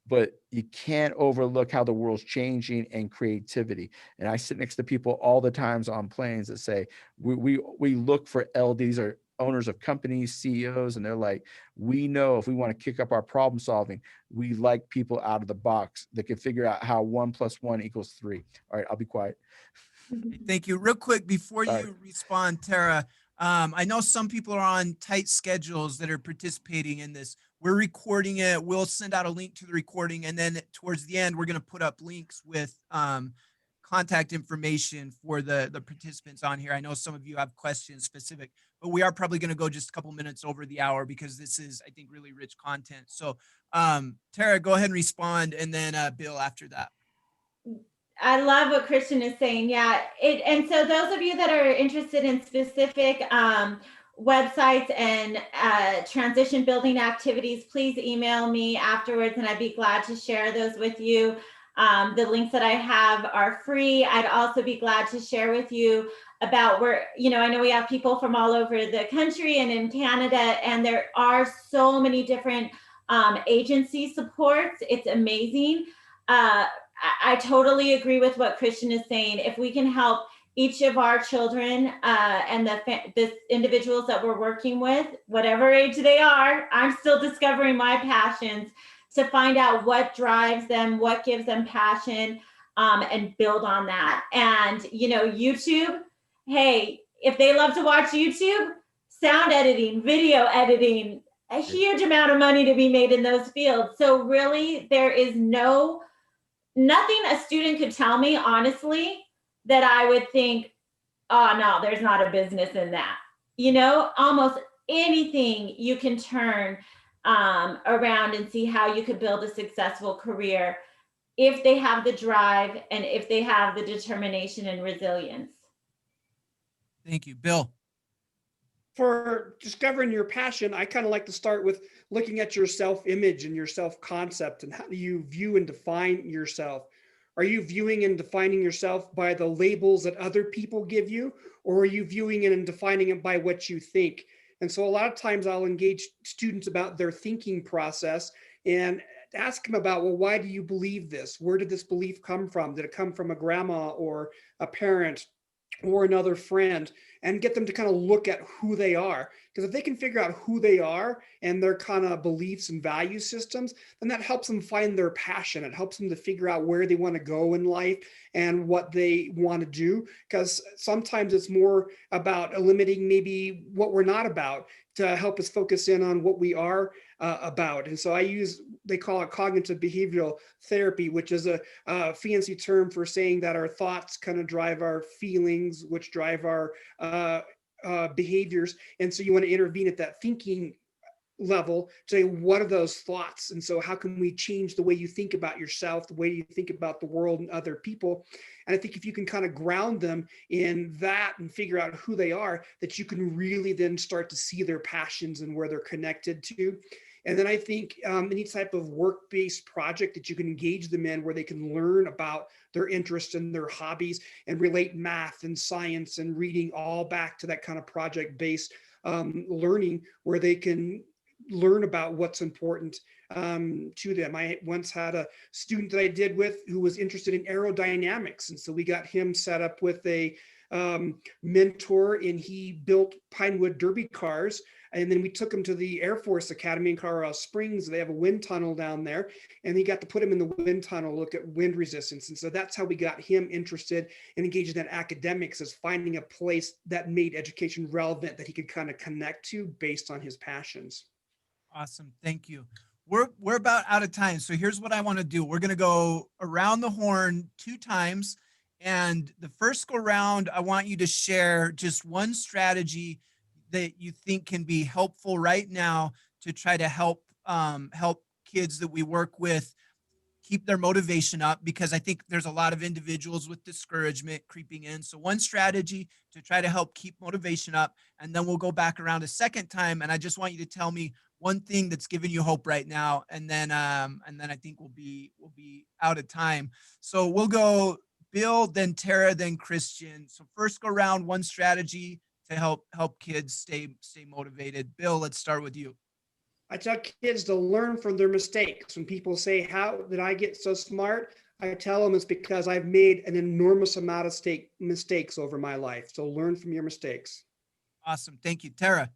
But you can't overlook how the world's changing and creativity. And I sit next to people all the times on planes that say, we look for LDs or owners of companies, CEOs, and they're like, we know if we want to kick up our problem solving, we like people out of the box that can figure out how 1 + 1 = 3. All right, I'll be quiet. Thank you. Real quick, before Sorry. you respond, Tara, I know some people are on tight schedules that are participating in this. We're recording it. We'll send out a link to the recording. And then towards the end, we're going to put up links with contact information for the participants on here. I know some of you have questions specific, but we are probably going to go just a couple minutes over the hour because this is, I think, really rich content. So Tara, go ahead and respond. And then Bill after that. I love what Christian is saying. Yeah. And so those of you that are interested in specific websites and transition building activities, please email me afterwards and I'd be glad to share those with you. The links that I have are free. I'd also be glad to share with you about where, I know we have people from all over the country and in Canada, and there are so many different agency supports. It's amazing. I totally agree with what Christian is saying. If we can help each of our children and the individuals that we're working with, whatever age they are, I'm still discovering my passions, to find out what drives them, what gives them passion, and build on that. And, YouTube, hey, if they love to watch YouTube, sound editing, video editing, a huge amount of money to be made in those fields. So really, there is nothing a student could tell me, honestly, that I would think, oh, no, there's not a business in that. Almost anything you can turn around and see how you could build a successful career. if they have the drive and if they have the determination and resilience. Thank you. Bill. For discovering your passion, I kind of like to start with looking at your self-image and your self-concept and how do you view and define yourself. Are you viewing and defining yourself by the labels that other people give you, or are you viewing it and defining it by what you think? And so a lot of times I'll engage students about their thinking process and ask them about, well, why do you believe this? Where did this belief come from? Did it come from a grandma or a parent or another friend? And get them to kind of look at who they are. Because if they can figure out who they are and their kind of beliefs and value systems, then that helps them find their passion. It helps them to figure out where they want to go in life and what they want to do. Because sometimes it's more about eliminating maybe what we're not about to help us focus in on what we are about. And so they call it cognitive behavioral therapy, which is a fancy term for saying that our thoughts kind of drive our feelings, which drive our behaviors. And so you want to intervene at that thinking level to say, what are those thoughts? And so how can we change the way you think about yourself, the way you think about the world and other people? And I think if you can kind of ground them in that and figure out who they are, that you can really then start to see their passions and where they're connected to. And then I think any type of work-based project that you can engage them in where they can learn about their interests and their hobbies and relate math and science and reading all back to that kind of project-based learning where they can learn about what's important to them. I once had a student that I did with who was interested in aerodynamics. And so we got him set up with a mentor and he built Pinewood Derby cars. And then we took him to the Air Force Academy in Colorado Springs. They have a wind tunnel down there. And he got to put him in the wind tunnel, look at wind resistance. And so that's how we got him interested and engaged in academics, as finding a place that made education relevant that he could kind of connect to based on his passions. Awesome. Thank you. We're about out of time. So here's what I want to do. We're going to go around the horn 2 times. And the first go round, I want you to share just one strategy that you think can be helpful right now to try to help kids that we work with keep their motivation up, because I think there's a lot of individuals with discouragement creeping in. So one strategy to try to help keep motivation up, and then we'll go back around a second time. And I just want you to tell me one thing that's giving you hope right now. And then I think we'll be out of time. So we'll go Bill, then Tara, then Christian. So first go around one strategy to help kids stay motivated. Bill, let's start with you. I tell kids to learn from their mistakes. When people say, how did I get so smart? I tell them it's because I've made an enormous amount of mistakes over my life. So learn from your mistakes. Awesome. Thank you. Tara.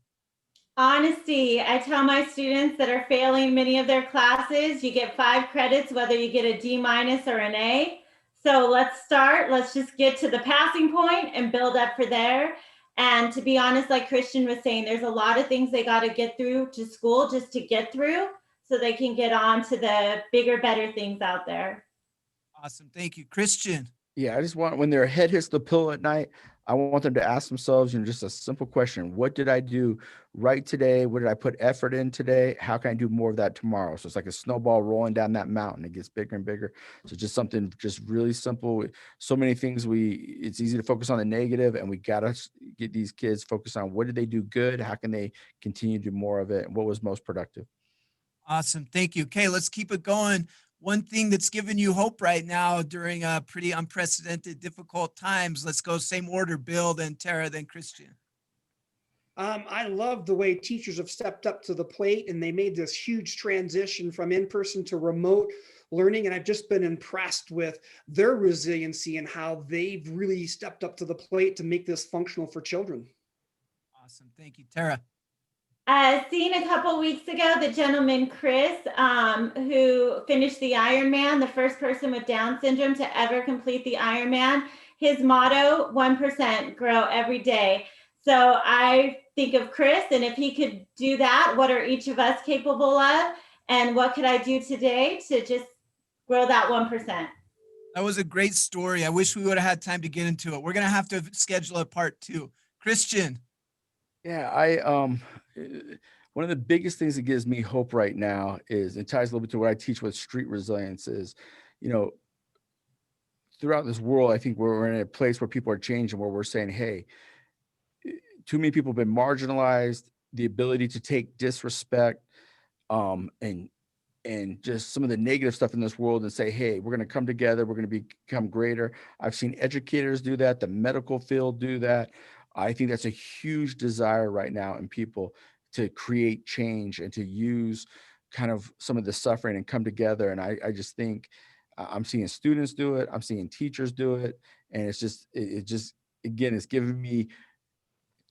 Honesty. I tell my students that are failing many of their classes, you get 5 credits, whether you get a D- or an A. So let's start. Let's just get to the passing point and build up for there. And to be honest, like Christian was saying, there's a lot of things they got to get through to school just to get through so they can get on to the bigger, better things out there. Awesome. Thank you. Christian. Yeah, I just want, when their head hits the pillow at night, I want them to ask themselves, just a simple question. What did I do right today? What did I put effort in today? How can I do more of that tomorrow? So it's like a snowball rolling down that mountain. It gets bigger and bigger. So just something just really simple. So many things it's easy to focus on the negative, and we got to get these kids focused on what did they do good? How can they continue to do more of it? And what was most productive? Awesome. Thank you. Okay, let's keep it going. One thing that's giving you hope right now during a pretty unprecedented, difficult times. Let's go same order, Bill, then Tara, then Christian. I love the way teachers have stepped up to the plate and they made this huge transition from in-person to remote learning. And I've just been impressed with their resiliency and how they've really stepped up to the plate to make this functional for children. Awesome. Thank you. Tara. Seen a couple weeks ago, the gentleman, Chris, who finished the Ironman, the first person with Down syndrome to ever complete the Ironman. His motto, 1% grow every day. So I think of Chris, and if he could do that, what are each of us capable of? And what could I do today to just grow that 1%? That was a great story. I wish we would have had time to get into it. We're going to have to schedule a part 2. Christian. Yeah, one of the biggest things that gives me hope right now is, it ties a little bit to what I teach with street resilience, is, you know, throughout this world, I think we're in a place where people are changing, where we're saying, hey, too many people have been marginalized, the ability to take disrespect, and just some of the negative stuff in this world and say, hey, we're going to come together. We're going to become greater. I've seen educators do that. The medical field do that. I think that's a huge desire right now in people to create change and to use kind of some of the suffering and come together. And I just think I'm seeing students do it. I'm seeing teachers do it. And it's just, it just, again, it's giving me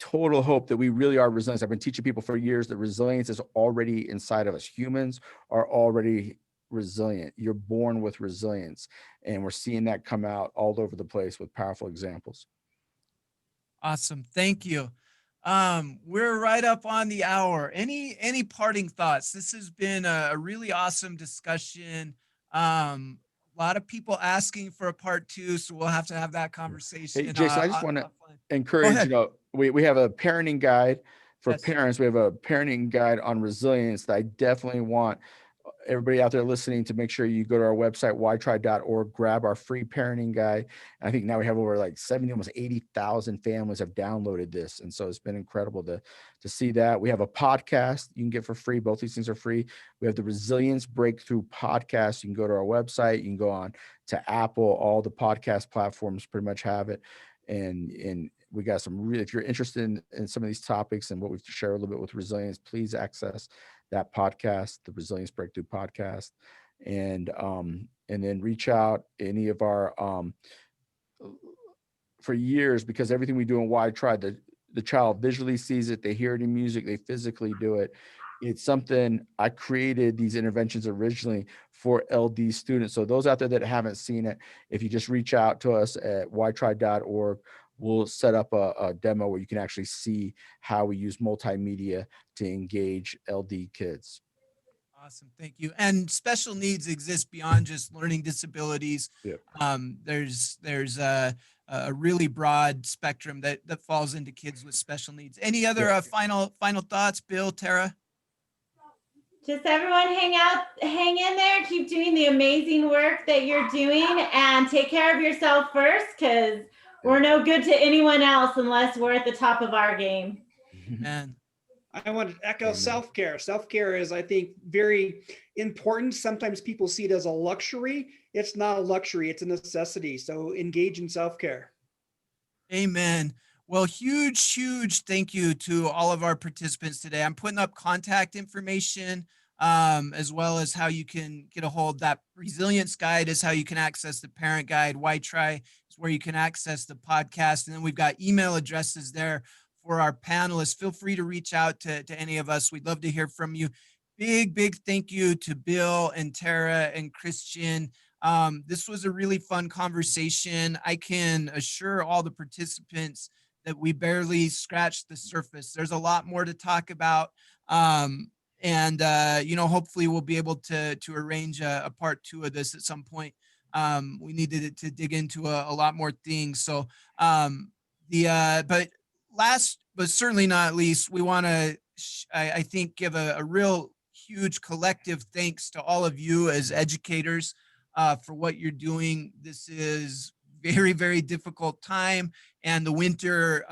total hope that we really are resilient. I've been teaching people for years that resilience is already inside of us. Humans are already resilient. You're born with resilience. And we're seeing that come out all over the place with powerful examples. Awesome. Thank you. We're right up on the hour. Any parting thoughts? This has been a really awesome discussion. A lot of people asking for a part 2, so we'll have to have that conversation. Hey, Jason, I just want to offline. encourage, we have a parenting guide for Yes. parents. We have a parenting guide on resilience that I definitely want everybody out there listening to make sure you go to our website, whytry.org, grab our free parenting guide. And I think now we have over like 70, almost 80,000 families have downloaded this. And so it's been incredible to see that. We have a podcast you can get for free. Both these things are free. We have the Resilience Breakthrough podcast. You can go to our website. You can go on to Apple. All the podcast platforms pretty much have it. And we got some really, if you're interested in some of these topics and what we've shared a little bit with resilience, please access that podcast, the Resilience Breakthrough podcast, and then reach out any of our for years, because everything we do in WhyTry, the child visually sees it, they hear it in music, they physically do it. It's something I created these interventions originally for LD students. So those out there that haven't seen it, if you just reach out to us at whytry.org, we'll set up a demo where you can actually see how we use multimedia to engage LD kids. Awesome. Thank you. And special needs exist beyond just learning disabilities. Yep. There's a really broad spectrum that falls into kids with special needs. Any other final thoughts, Bill, Tara? Just everyone hang in there, keep doing the amazing work that you're doing, and take care of yourself first, because we're no good to anyone else unless we're at the top of our game. Man. I want to echo Amen. self-care. Self-care is, I think, very important. Sometimes people see it as a luxury. It's not a luxury, it's a necessity. So engage in self-care. Amen. Well, huge thank you to all of our participants today. I'm putting up contact information, as well as how you can get a hold. That resilience guide is how you can access the parent guide. WhyTry is where you can access the podcast. And then we've got email addresses there for our panelists. Feel free to reach out to any of us. We'd love to hear from you. Big thank you to Bill and Tara and Christian. This was a really fun conversation. I can assure all the participants that we barely scratched the surface. There's a lot more to talk about. Hopefully we'll be able to arrange a part 2 of this at some point. We needed to dig into a lot more things. So, but last but certainly not least, we want to, I think, give a real huge collective thanks to all of you as educators for what you're doing. This is very difficult time, and the winter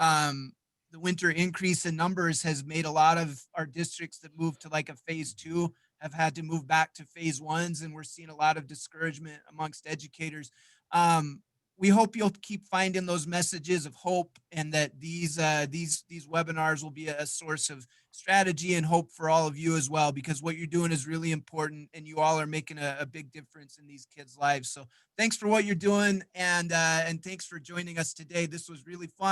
increase in numbers has made a lot of our districts that moved to like a phase 2 have had to move back to phase 1s, and we're seeing a lot of discouragement amongst educators. We hope you'll keep finding those messages of hope, and that these webinars will be a source of strategy and hope for all of you as well, because what you're doing is really important, and you all are making a big difference in these kids' lives. So thanks for what you're doing, and thanks for joining us today. This was really fun.